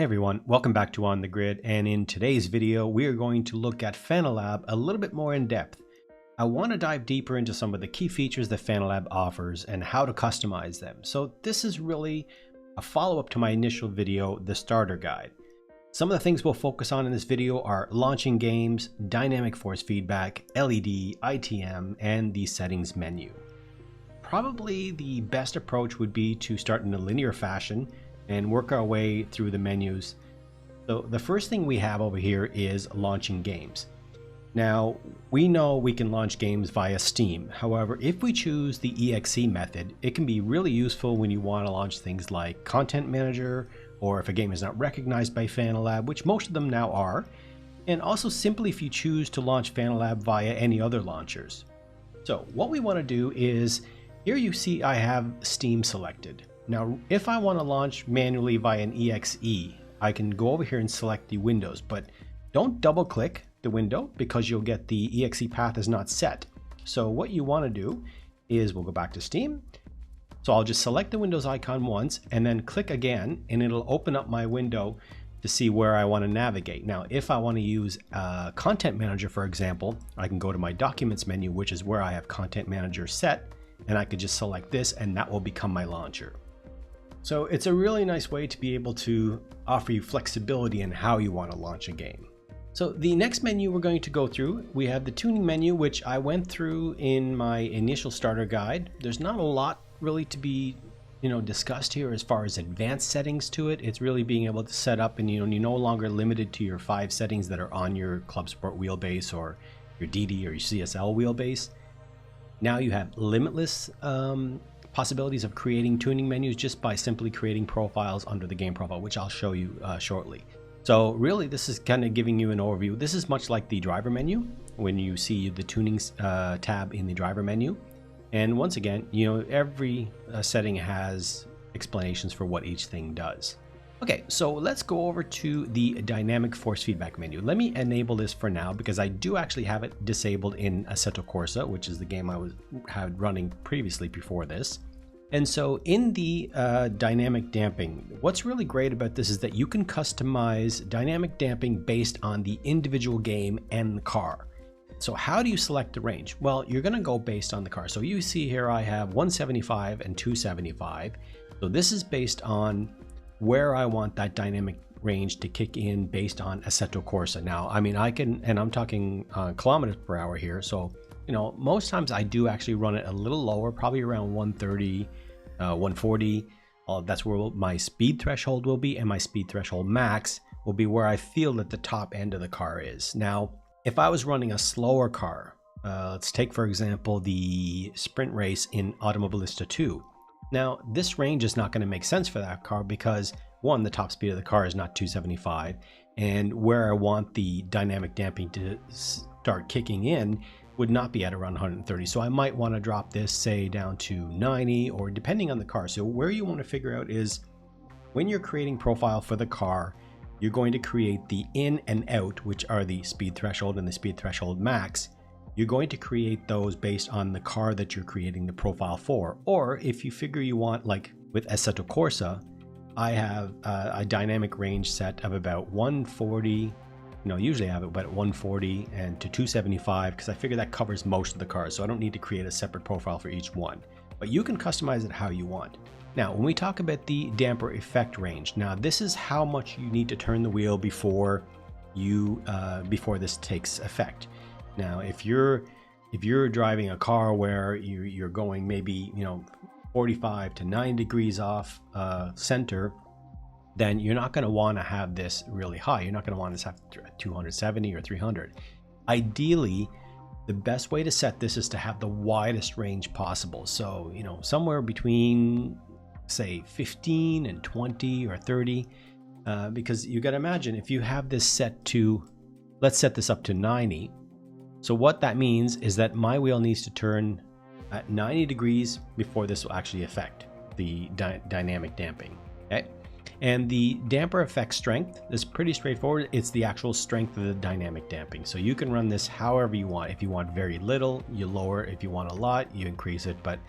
Hey everyone, welcome back to On the Grid, and in today's video we are going to look at Fanalab a little bit more in depth. I want to dive deeper into some of the key features that Fanalab offers and how to customize them. So this is really a follow-up to my initial video, the starter guide. Some of the things we'll focus on in this video are launching games, dynamic force feedback, LED, ITM, and the settings menu. Probably the best approach would be to start in a linear fashion and work our way through the menus. So the first thing we have over here is launching games. Now we know we can launch games via Steam. However, if we choose the EXE method, it can be really useful when you want to launch things like Content Manager, or if a game is not recognized by Fanalab, which most of them now are, and also simply if you choose to launch Fanalab via any other launchers. So what we want to do is, here you see I have Steam selected. Now, if I want to launch manually via an EXE, I can go over here and select the windows, but don't double click the window because you'll get the EXE path is not set. So what you want to do is, we'll go back to Steam. So I'll just select the Windows icon once and then click again, and it'll open up my window to see where I want to navigate. Now, if I want to use Content Manager, for example, I can go to my Documents menu, which is where I have Content Manager set, and I could just select this and that will become my launcher. So it's a really nice way to be able to offer you flexibility in how you want to launch a game. So the next menu we're going to go through, we have the tuning menu, which I went through in my initial starter guide. There's not a lot really to be discussed here as far as advanced settings to it. It's really being able to set up, and you're no longer limited to your 5 settings that are on your Clubsport wheelbase or your DD or your CSL wheelbase. Now you have limitless possibilities of creating tuning menus just by simply creating profiles under the game profile, which I'll show you shortly. So really, this is kind of giving you an overview. This is much like the driver menu when you see the tuning tab in the driver menu. And once again, every setting has explanations for what each thing does. Okay, so let's go over to the dynamic force feedback menu. Let me enable this for now because I do actually have it disabled in Assetto Corsa, which is the game I had running previously before this. And so in the dynamic damping, what's really great about this is that you can customize dynamic damping based on the individual game and the car. So how do you select the range? Well, you're going to go based on the car. So you see here I have 175 and 275. So this is based on where I want that dynamic range to kick in based on Assetto Corsa. Now, I mean, I'm talking kilometers per hour here. So, most times I do actually run it a little lower, probably around 130, 140. That's where my speed threshold will be, and my speed threshold max will be where I feel that the top end of the car is. Now, if I was running a slower car, let's take, for example, the sprint race in Automobilista 2. Now, this range is not going to make sense for that car because, one, the top speed of the car is not 275, and where I want the dynamic damping to start kicking in would not be at around 130. So I might want to drop this, say, down to 90, or depending on the car. So where you want to figure out is, when you're creating profile for the car, you're going to create the in and out, which are the speed threshold and the speed threshold max. You're going to create those based on the car that you're creating the profile for. Or if you figure you want, like with Assetto Corsa, I have a dynamic range set of about 140. Usually I have it about 140 and to 275 because I figure that covers most of the cars. So I don't need to create a separate profile for each one. But you can customize it how you want. Now, when we talk about the damper effect range, now this is how much you need to turn the wheel before this takes effect. Now, if you're driving a car where you're going maybe 45 to 90 degrees off center, then you're not going to want to have this really high. You're not going to want this to have 270 or 300. Ideally, the best way to set this is to have the widest range possible. So somewhere between, say, 15 and 20 or 30, because you got to imagine if you have this set to, let's set this up to 90. So what that means is that my wheel needs to turn at 90 degrees before this will actually affect the dynamic damping. Okay, and the damper effect strength is pretty straightforward. It's the actual strength of the dynamic damping. So you can run this however you want. If you want very little, you lower. If you want a lot, you increase it. But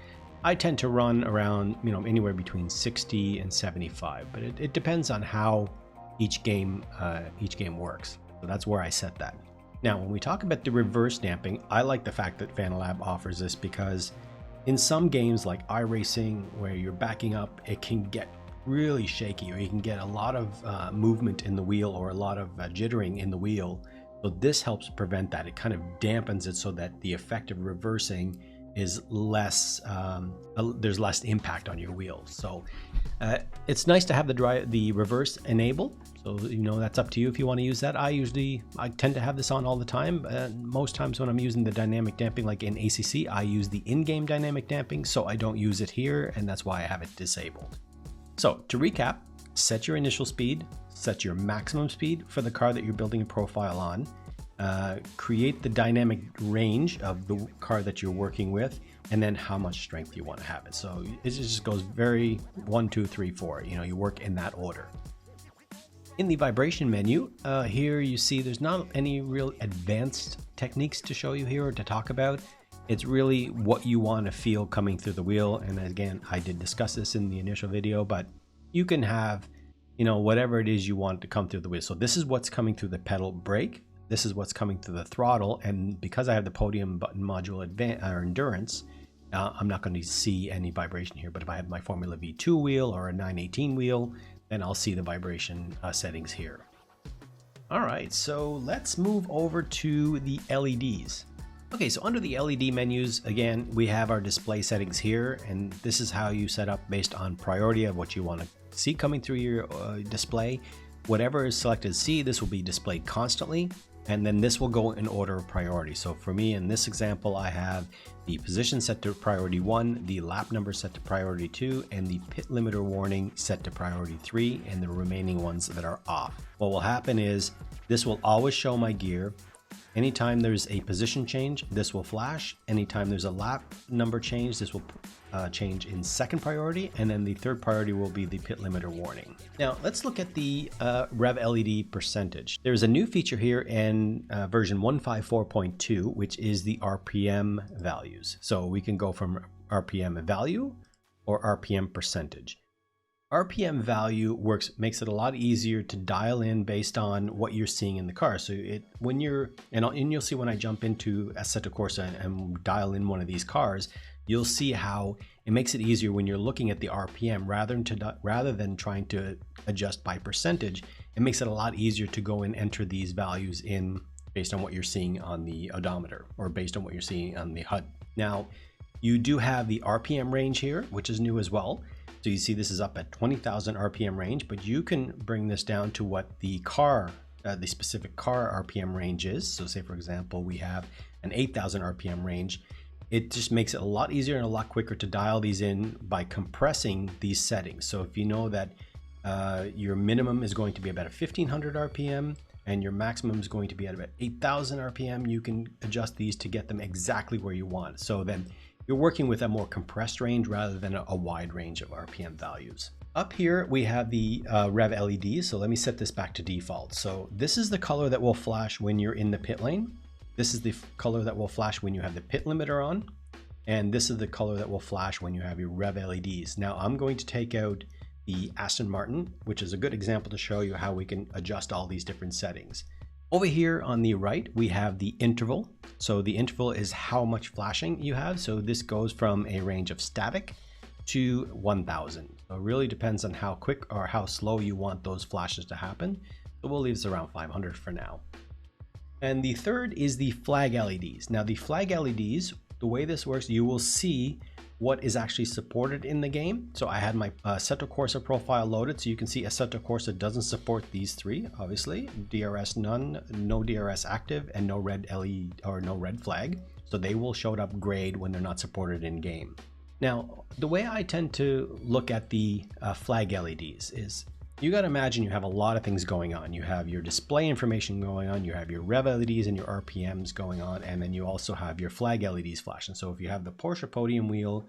I tend to run around anywhere between 60 and 75. But it depends on how each game works. So that's where I set that. Now, when we talk about the reverse damping, I like the fact that Fanalab offers this because in some games like iRacing, where you're backing up, it can get really shaky, or you can get a lot of movement in the wheel or a lot of jittering in the wheel. So this helps prevent that. It kind of dampens it so that the effect of reversing is less, there's less impact on your wheels. So it's nice to have the reverse enabled. So, you know, that's up to you if you want to use that. I tend to have this on all the time. Most times when I'm using the dynamic damping, like in ACC, I use the in-game dynamic damping, so I don't use it here, and that's why I have it disabled. So to recap, set your initial speed, set your maximum speed for the car that you're building a profile on, create the dynamic range of the car that you're working with, and then how much strength you want to have it. So it just goes very 1, 2, 3, 4. You know, you work in that order. In the vibration menu, here you see there's not any real advanced techniques to show you here or to talk about. It's really what you want to feel coming through the wheel. And again, I did discuss this in the initial video, but you can have, you know, whatever it is you want to come through the wheel. So this is what's coming through the pedal brake. This is what's coming through the throttle. And because I have the Podium button module endurance, I'm not going to see any vibration here. But if I have my Formula V2 wheel or a 918 wheel, then I'll see the vibration settings here. All right, so let's move over to the LEDs. Okay, so under the LED menus, again, we have our display settings here, and this is how you set up based on priority of what you want to see coming through your display. Whatever is selected C, this will be displayed constantly, and then this will go in order of priority. So for me, in this example, I have the position set to priority 1, the lap number set to priority 2, and the pit limiter warning set to priority 3, and the remaining ones that are off. What will happen is this will always show my gear. Anytime there's a position change, this will flash. Anytime there's a lap number change, this will change in second priority, and then the third priority will be the pit limiter warning. Now let's look at the Rev LED percentage. There's a new feature here in version 154.2, which is the RPM values. So we can go from RPM value or RPM percentage. RPM value makes it a lot easier to dial in based on what you're seeing in the car. So when you're, and you'll see when I jump into Assetto Corsa and dial in one of these cars, you'll see how it makes it easier when you're looking at the RPM rather than trying to adjust by percentage. It makes it a lot easier to go and enter these values in based on what you're seeing on the odometer or based on what you're seeing on the HUD. Now, you do have the RPM range here, which is new as well. So you see this is up at 20,000 RPM range, but you can bring this down to what the car, the specific car RPM range is. So say for example, we have an 8,000 RPM range. It just makes it a lot easier and a lot quicker to dial these in by compressing these settings. So if you know that your minimum is going to be about a 1500 RPM and your maximum is going to be at about 8,000 RPM, you can adjust these to get them exactly where you want. So then you're working with a more compressed range rather than a wide range of RPM values. Up here, we have the Rev LEDs. So let me set this back to default. So this is the color that will flash when you're in the pit lane. This is the color that will flash when you have the pit limiter on. And this is the color that will flash when you have your Rev LEDs. Now I'm going to take out the Aston Martin, which is a good example to show you how we can adjust all these different settings. Over here on the right, we have the interval. So the interval is how much flashing you have. So this goes from a range of static to 1000. So it really depends on how quick or how slow you want those flashes to happen. So we'll leave this around 500 for now. And the third is the flag LEDs. Now the flag LEDs, the way this works, you will see what is actually supported in the game. So I had my Assetto Corsa profile loaded, so you can see Assetto Corsa doesn't support these three, obviously. DRS none, no DRS active, and no red LED or no red flag. So they will show up grayed when they're not supported in game. Now, the way I tend to look at the flag LEDs is, you got to imagine you have a lot of things going on. You have your display information going on, you have your Rev LEDs and your RPMs going on, and then you also have your flag LEDs flashing. So if you have the Porsche Podium wheel,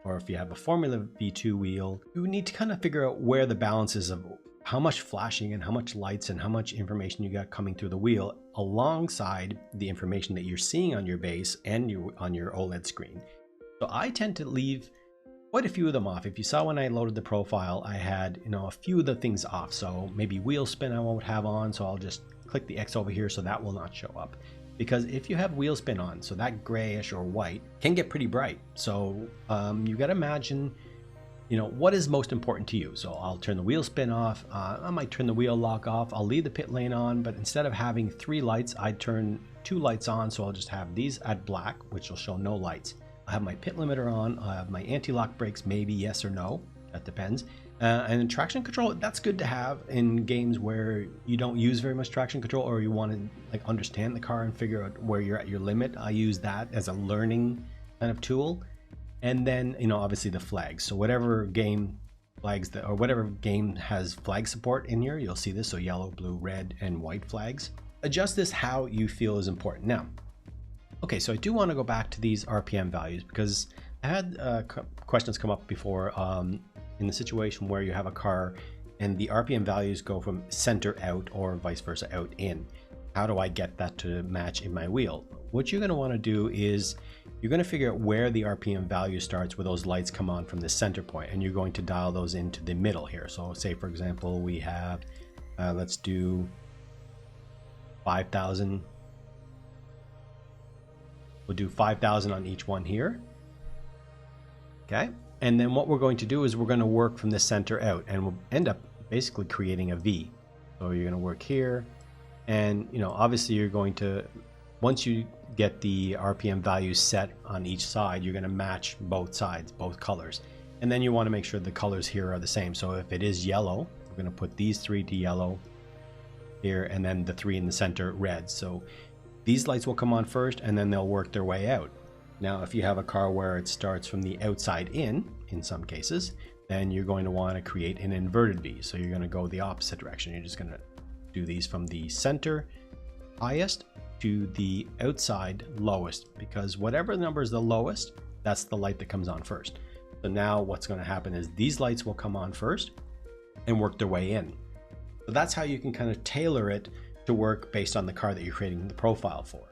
or if you have a Formula V2 wheel, you need to kind of figure out where the balance is of how much flashing and how much lights and how much information you got coming through the wheel alongside the information that you're seeing on your base and on your OLED screen. So I tend to leave quite a few of them off. If you saw when I loaded the profile, I had, a few of the things off. So maybe wheel spin I won't have on, so I'll just click the X over here so that will not show up. Because if you have wheel spin on, so that grayish or white can get pretty bright. So you got to imagine, what is most important to you. So I'll turn the wheel spin off. I might turn the wheel lock off. I'll leave the pit lane on, but instead of having 3 lights, I'd turn 2 lights on. So I'll just have these at black, which will show no lights. I have my pit limiter on. I have my anti-lock brakes, maybe yes or no. That depends. And then traction control, that's good to have in games where you don't use very much traction control, or you want to understand the car and figure out where you're at your limit. I use that as a learning kind of tool. And then, obviously the flags. So whatever game flags or whatever game has flag support in here, you'll see this. So yellow, blue, red, and white flags. Adjust this how you feel is important. Now, okay, so I do want to go back to these RPM values because I had questions come up before in the situation where you have a car and the RPM values go from center out or vice versa out in. How do I get that to match in my wheel? What you're going to want to do is you're going to figure out where the RPM value starts, where those lights come on from the center point, and you're going to dial those into the middle here. So say, for example, we have, let's do 5,000. We'll do 5,000 on each one here. Okay. And then what we're going to do is we're going to work from the center out, and we'll end up basically creating a V. So you're going to work here, and obviously you're going to, once you get the RPM values set on each side, you're going to match both sides, both colors. And then you want to make sure the colors here are the same. So if it is yellow, we're going to put these 3 to yellow here, and then the 3 in the center red. So these lights will come on first, and then they'll work their way out. Now, if you have a car where it starts from the outside in some cases, then you're going to want to create an inverted V. So you're going to go the opposite direction. You're just going to do these from the center highest to the outside lowest, because whatever number is the lowest, that's the light that comes on first. So now what's going to happen is these lights will come on first and work their way in. So that's how you can kind of tailor it to work based on the car that you're creating the profile for.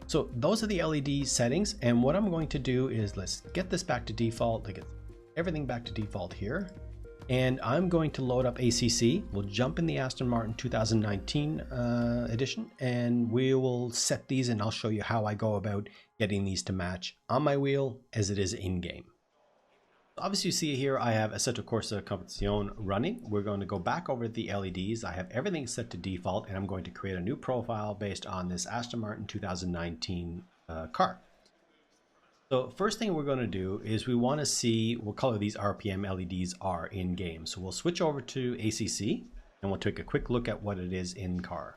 So those are the LED settings, and what I'm going to do is let's get this back to default, to get everything back to default here. And I'm going to load up ACC. We'll jump in the Aston Martin 2019 edition, and we will set these, and I'll show you how I go about getting these to match on my wheel as it is in-game. Obviously, you see here I have Assetto Corsa Competizione running. We're going to go back over the LEDs. I have everything set to default, and I'm going to create a new profile based on this Aston Martin 2019 car. So first thing we're going to do is we want to see what color these RPM LEDs are in game. So we'll switch over to ACC, and we'll take a quick look at what it is in car.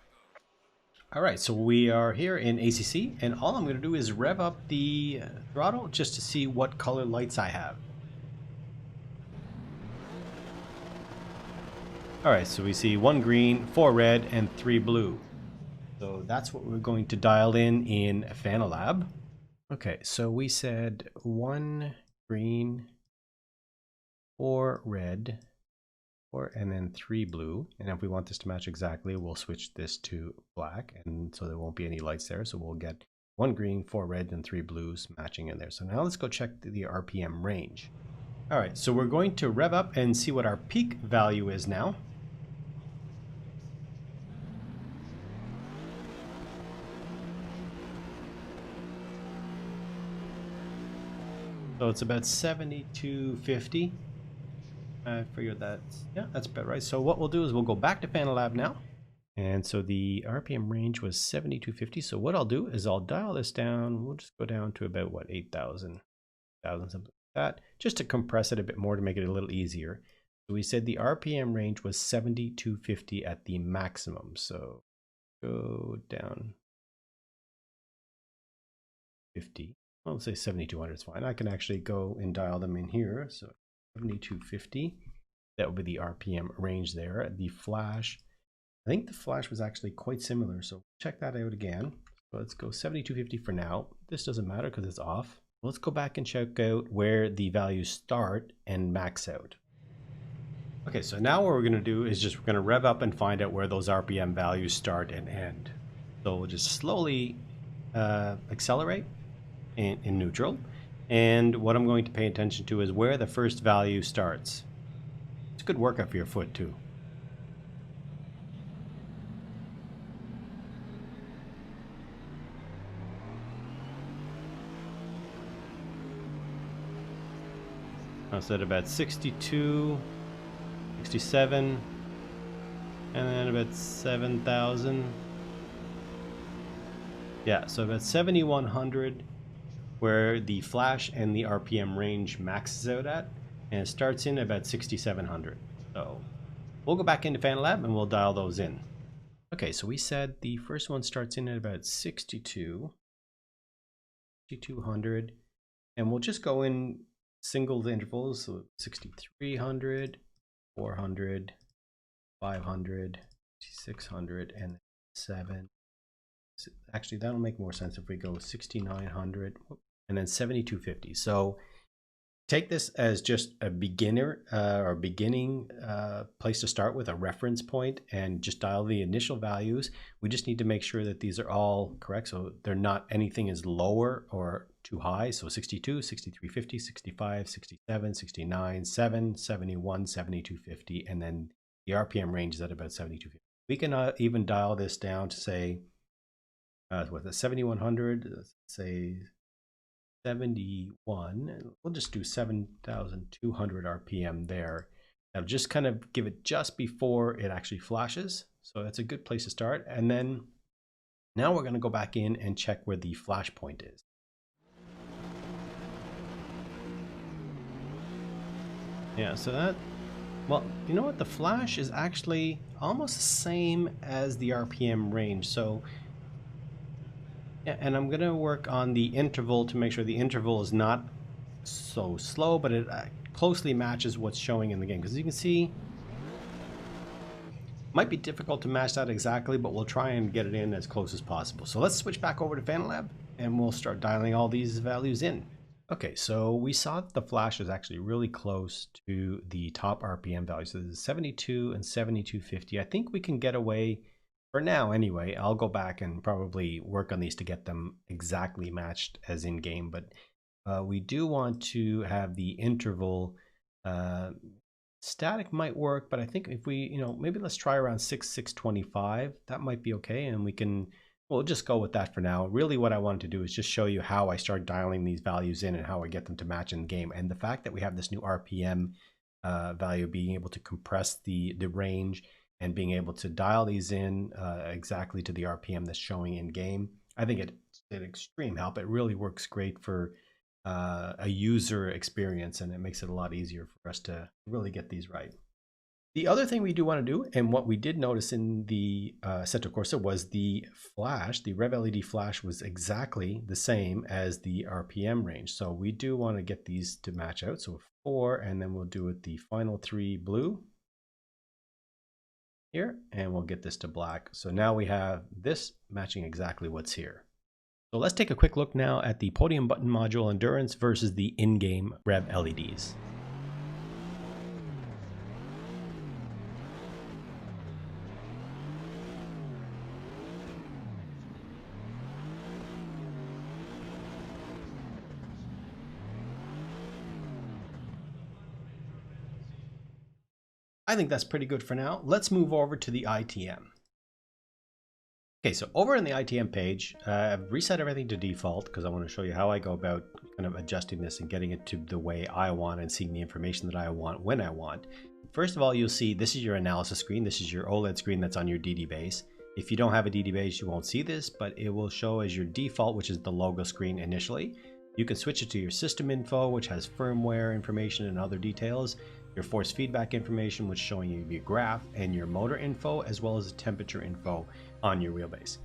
All right, so we are here in ACC, and all I'm going to do is rev up the throttle just to see what color lights I have. All right, so we see 1 green, 4 red, and 3 blue. So that's what we're going to dial in Fanalab. Okay, so we said 1 green, 4 red, and then 3 blue. And if we want this to match exactly, we'll switch this to black, and so there won't be any lights there. So we'll get 1 green, 4 red, and 3 blues matching in there. So now let's go check the RPM range. All right, so we're going to rev up and see what our peak value is now. So it's about 7250. I figured that's about right. So what we'll do is we'll go back to Fanalab now. And so the RPM range was 7250. So what I'll do is I'll dial this down. We'll just go down to about, what, 8,000, something like that, just to compress it a bit more to make it a little easier. So we said the RPM range was 7250 at the maximum. So go down 50. I'll say 7200 is fine. I can actually go and dial them in here. So 7250, that would be the RPM range there. The flash, I think the flash was actually quite similar. So check that out again. So let's go 7250 for now. This doesn't matter because it's off. Let's go back and check out where the values start and max out. Okay, so now what we're going to do is we're going to rev up and find out where those RPM values start and end. So we'll just slowly accelerate in neutral, And what I'm going to pay attention to is where the first value starts. It's a good workout for your foot too. I was at about 62, 67, and then about 7,000. Yeah, so about 7,100 where the flash and the RPM range maxes out at, and it starts in about 6,700. So we'll go back into Fanalab and we'll dial those in. Okay, so we said the first one starts in at about 6,200, and we'll just go in single intervals, so 6,300, 400, 500, 600, and 7. Actually, that'll make more sense if we go 6,900 and then 7,250. So take this as just a beginner or beginning place to start with, a reference point, and just dial the initial values. We just need to make sure that these are all correct, so they're not, anything is lower or too high. So 62, 6350, 65, 67, 69, 7, 71, 7250, and then the RPM range is at about 7250. We can even dial this down to say with a 7100, let's say 71, and we'll just do 7,200 RPM there. That'll just kind of give it just before it actually flashes. So that's a good place to start. And then now we're going to go back in and check where the flash point is. Yeah, so that, well, you know what? The flash is actually almost the same as the RPM range. So yeah, and I'm going to work on the interval to make sure the interval is not so slow, but it closely matches what's showing in the game. Because you can see, it might be difficult to match that exactly, but we'll try and get it in as close as possible. So let's switch back over to Fanalab and we'll start dialing all these values in. Okay, so we saw that the flash is actually really close to the top RPM value. So this is 72 and 7250. I think we can get away, for now anyway. I'll go back and probably work on these to get them exactly matched as in game, but we do want to have the interval. Static might work, but I think if we, maybe let's try around 6,625. That might be okay, and we'll just go with that for now. Really what I wanted to do is just show you how I start dialing these values in and how I get them to match in the game. And the fact that we have this new RPM value, being able to compress the range and being able to dial these in exactly to the RPM that's showing in game, I think it's an extreme help. It really works great for a user experience, and it makes it a lot easier for us to really get these right. The other thing we do want to do, and what we did notice in the Assetto Corsa, was the flash. The Rev LED flash was exactly the same as the RPM range. So we do want to get these to match out. So 4, and then we'll do it the final 3 blue here, and we'll get this to black. So now we have this matching exactly what's here. So let's take a quick look now at the Podium button module endurance versus the in-game Rev LEDs. I think that's pretty good for now. Let's move over to the ITM. Okay, so over in the ITM page, I've reset everything to default because I want to show you how I go about kind of adjusting this and getting it to the way I want and seeing the information that I want when I want. First of all, you'll see this is your analysis screen. This is your OLED screen that's on your DD base. If you don't have a DD base, you won't see this, but it will show as your default, which is the logo screen initially. You can switch it to your system info, which has firmware information and other details, your force feedback information, which is showing you your graph, and your motor info, as well as the temperature info on your wheelbase.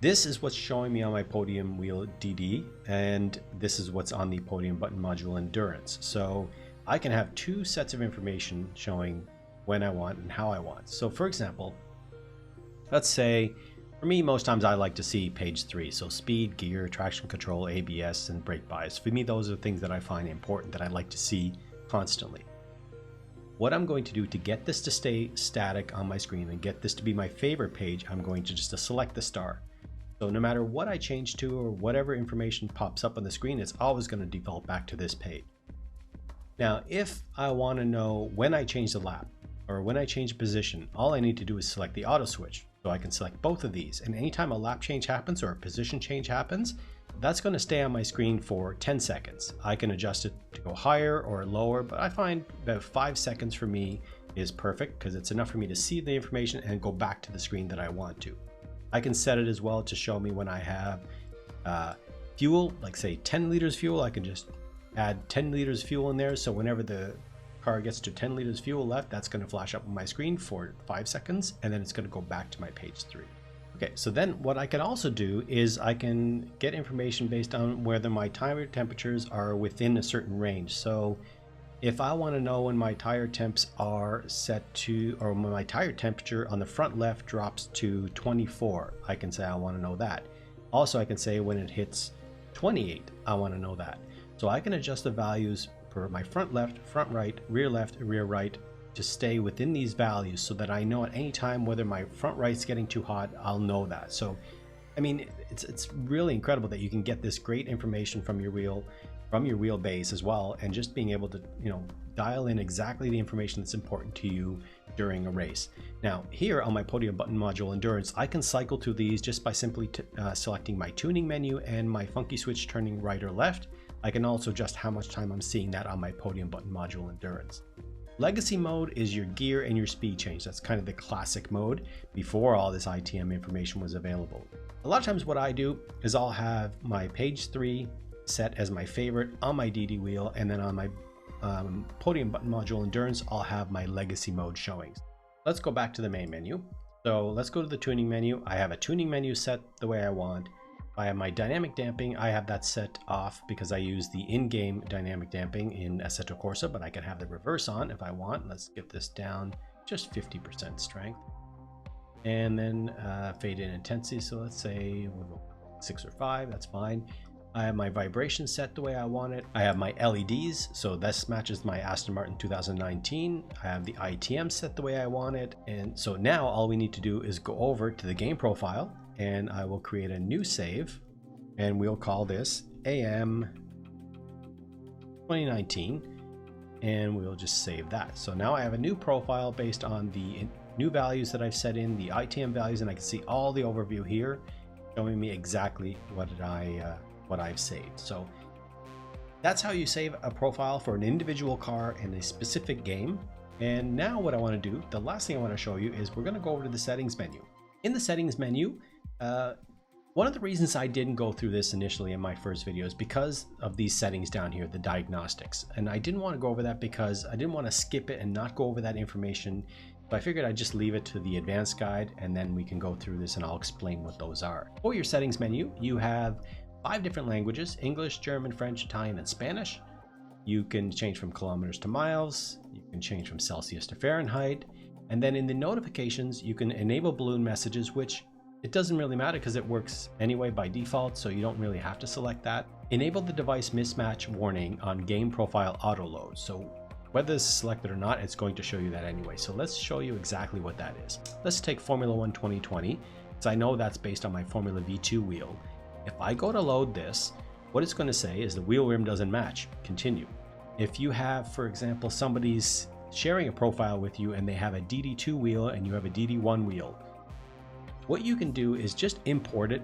This is what's showing me on my Podium wheel DD, and this is what's on the Podium button module endurance. So I can have 2 sets of information showing when I want and how I want. So for example, let's say, for me, most times I like to see page 3. So speed, gear, traction control, ABS, and brake bias. For me, those are things that I find important, that I like to see constantly. What I'm going to do to get this to stay static on my screen and get this to be my favorite page, I'm going to just select the star. So no matter what I change to or whatever information pops up on the screen, it's always going to default back to this page. Now, if I want to know when I change the lap or when I change position, all I need to do is select the auto switch. So I can select both of these, and anytime a lap change happens or a position change happens, that's going to stay on my screen for 10 seconds. I can adjust it to go higher or lower, but I find about 5 seconds for me is perfect because it's enough for me to see the information and go back to the screen that I want to. I can set it as well to show me when I have fuel, like say 10 liters fuel, I can just add 10 liters fuel in there. So whenever the car gets to 10 liters fuel left, that's going to flash up on my screen for 5 seconds, and then it's going to go back to my page 3. Okay, so then what I can also do is I can get information based on whether my tire temperatures are within a certain range. So if I want to know when my tire temps are set to, or when my tire temperature on the front left drops to 24, I can say I want to know that. Also, I can say when it hits 28, I want to know that. So I can adjust the values for my front left, front right, rear right to stay within these values so that I know at any time whether my front right's getting too hot, I'll know that. So, I mean, it's really incredible that you can get this great information from your wheelbase as well, and just being able to, you know, dial in exactly the information that's important to you during a race. Now, here on my Podium button module endurance, I can cycle through these just by simply selecting my tuning menu and my funky switch turning right or left. I can also adjust how much time I'm seeing that on my Podium button module endurance. Legacy mode is your gear and your speed change. That's kind of the classic mode before all this ITM information was available. A lot of times what I do is I'll have my page 3 set as my favorite on my DD wheel, and then on my Podium button module endurance, I'll have my legacy mode showing. Let's go back to the main menu. So let's go to the tuning menu. I have a tuning menu set the way I want. I have my dynamic damping. I have that set off because I use the in-game dynamic damping in Assetto Corsa, but I can have the reverse on if I want. Let's get this down just 50% strength. And then fade in intensity. So let's say we'll go 6 or 5, that's fine. I have my vibration set the way I want it. I have my LEDs, so this matches my Aston Martin 2019. I have the ITM set the way I want it. And so now all we need to do is go over to the game profile, and I will create a new save, and we'll call this AM 2019, and we'll just save that. So now I have a new profile based on the new values that I've set in, the ITM values, and I can see all the overview here showing me exactly what I've saved. So that's how you save a profile for an individual car in a specific game. And now what I want to do, the last thing I want to show you is we're going to go over to the settings menu. In the settings menu, one of the reasons I didn't go through this initially in my first video is because of these settings down here, the diagnostics. And I didn't want to go over that because I didn't want to skip it and not go over that information. So I figured I'd just leave it to the advanced guide, and then we can go through this and I'll explain what those are. For your settings menu, you have 5 different languages: English, German, French, Italian, and Spanish. You can change from kilometers to miles. You can change from Celsius to Fahrenheit. And then in the notifications, you can enable balloon messages, which it doesn't really matter because it works anyway by default, so you don't really have to select that. Enable the device mismatch warning on game profile auto load. So whether it's selected or not, it's going to show you that anyway. So let's show you exactly what that is. Let's take Formula 1 2020, because I know that's based on my Formula V2 wheel. If I go to load this, what it's going to say is the wheel rim doesn't match. Continue. If you have, for example, somebody's sharing a profile with you and they have a DD2 wheel and you have a DD1 wheel, what you can do is just import it,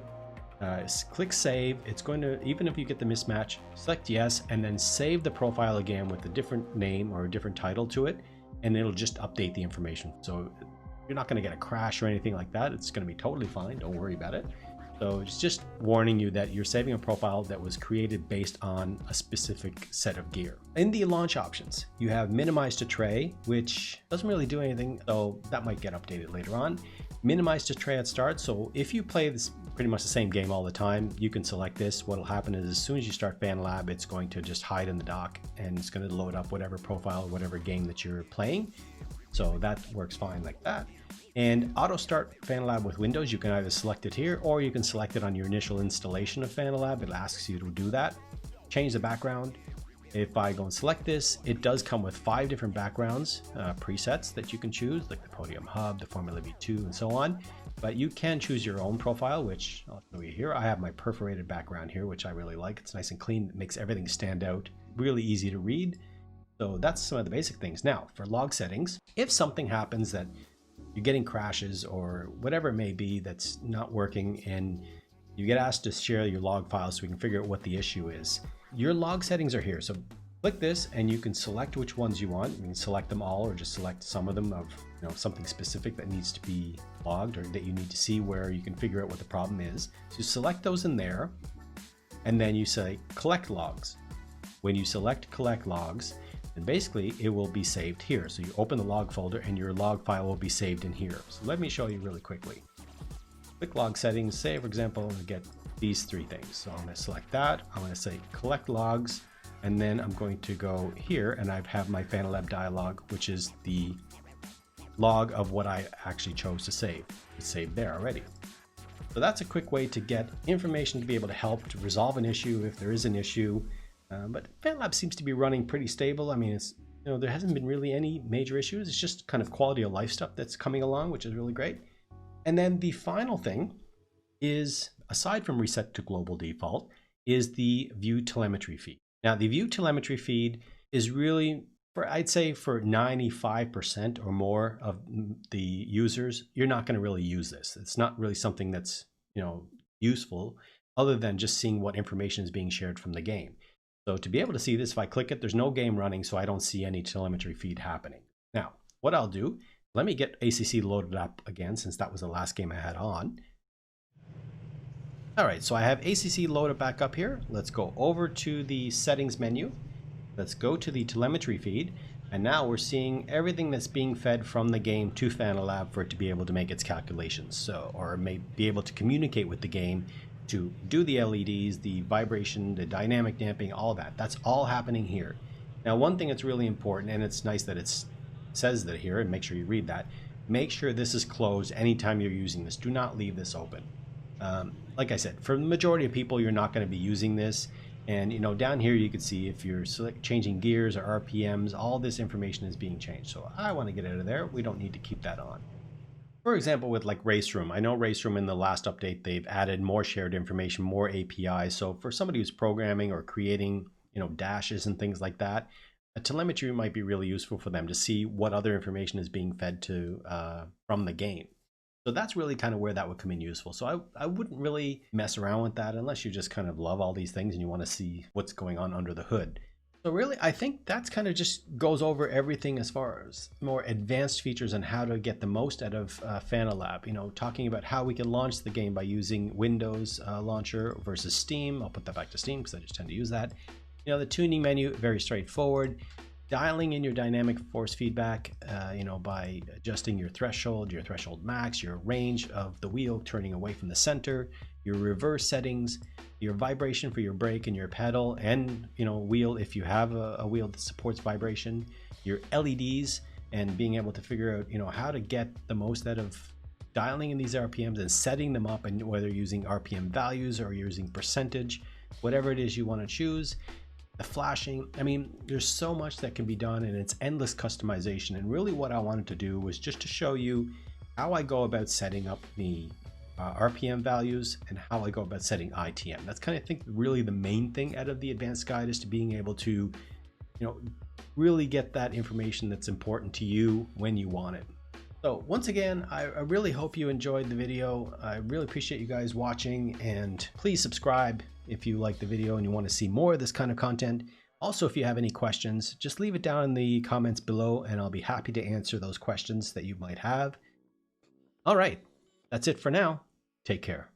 click save. It's going to, even if you get the mismatch, select yes, and then save the profile again with a different name or a different title to it, and it'll just update the information. So you're not going to get a crash or anything like that. It's going to be totally fine. Don't worry about it. So it's just warning you that you're saving a profile that was created based on a specific set of gear. In the launch options, you have minimize to tray, which doesn't really do anything, though that might get updated later on. Minimize to tray at start. So if you play this pretty much the same game all the time, you can select this. What'll happen is as soon as you start Fanalab, it's going to just hide in the dock and it's going to load up whatever profile, whatever game that you're playing. So that works fine like that. And auto start Fanalab with Windows, you can either select it here or you can select it on your initial installation of Fanalab. It asks you to do that. Change the background. If I go and select this, it does come with 5 different backgrounds, presets that you can choose, like the Podium Hub, the Formula V2, and so on. but you can choose your own profile, which I'll show you here. I have my perforated background here, which I really like. It's nice and clean. It makes everything stand out. Really easy to read. So that's some of the basic things. Now for log settings, if something happens that you're getting crashes or whatever it may be that's not working and you get asked to share your log files so we can figure out what the issue is, your log settings are here. So click this and you can select which ones you want. You can select them all or just select some of them of something specific that needs to be logged or that you need to see where you can figure out what the problem is. So you select those in there and then you say collect logs. When you select collect logs, and basically it will be saved here. So you open the log folder and your log file will be saved in here. So let me show you really quickly. Click log settings, say for example, I get these three things. So I'm going to select that. I'm going to say collect logs, and then I'm going to go here and I have my Fanalab dialog, which is the log of what I actually chose to save. It's saved there already. So that's a quick way to get information to be able to help to resolve an issue if there is an issue. But Fanalab seems to be running pretty stable. I mean, it's there hasn't been really any major issues. It's just kind of quality of life stuff that's coming along, which is really great. And then the final thing is, aside from reset to global default, is the view telemetry feed. Now, the view telemetry feed is really, I'd say for 95% or more of the users, you're not going to really use this. It's not really something that's useful other than just seeing what information is being shared from the game. So to be able to see this, if I click it, there's no game running, so I don't see any telemetry feed happening. Now, what I'll do, let me get ACC loaded up again, since that was the last game I had on. All right, so I have ACC loaded back up here. Let's go over to the settings menu. Let's go to the telemetry feed. And now we're seeing everything that's being fed from the game to Fanalab for it to be able to make its calculations. So, or may be able to communicate with the game to do the LEDs, the vibration, the dynamic damping, all that. That's all happening here. Now, one thing that's really important, and it's nice that it says that here, and make sure you read that, make sure this is closed anytime you're using this. Do not leave this open. Like I said, for the majority of people, you're not going to be using this. And down here you can see if you're changing gears or RPMs, all this information is being changed. So I want to get out of there. We don't need to keep that on. For example, with like Race Room, I know Race Room in the last update, they've added more shared information, more APIs. So for somebody who's programming or creating, dashes and things like that, a telemetry might be really useful for them to see what other information is being fed to from the game. So that's really kind of where that would come in useful. So I wouldn't really mess around with that unless you just kind of love all these things and you want to see what's going on under the hood. So really, I think that's kind of just goes over everything as far as more advanced features and how to get the most out of Fanalab. Talking about how we can launch the game by using Windows launcher versus Steam. I'll put that back to Steam because I just tend to use that. The tuning menu, very straightforward. Dialing in your dynamic force feedback, by adjusting your threshold max, your range of the wheel turning away from the center, your reverse settings, your vibration for your brake and your pedal and wheel if you have a wheel that supports vibration, your LEDs, and being able to figure out how to get the most out of dialing in these RPMs and setting them up, and whether you're using RPM values or you're using percentage, whatever it is you want to choose. The flashing, I mean, there's so much that can be done and it's endless customization. And really what I wanted to do was just to show you how I go about setting up the RPM values and how I go about setting ITM. That's kind of, I think, really the main thing out of the advanced guide, is to being able to, really get that information that's important to you when you want it. So once again, I really hope you enjoyed the video. I really appreciate you guys watching, and please subscribe if you like the video and you want to see more of this kind of content. Also, if you have any questions, just leave it down in the comments below and I'll be happy to answer those questions that you might have. All right, that's it for now. Take care.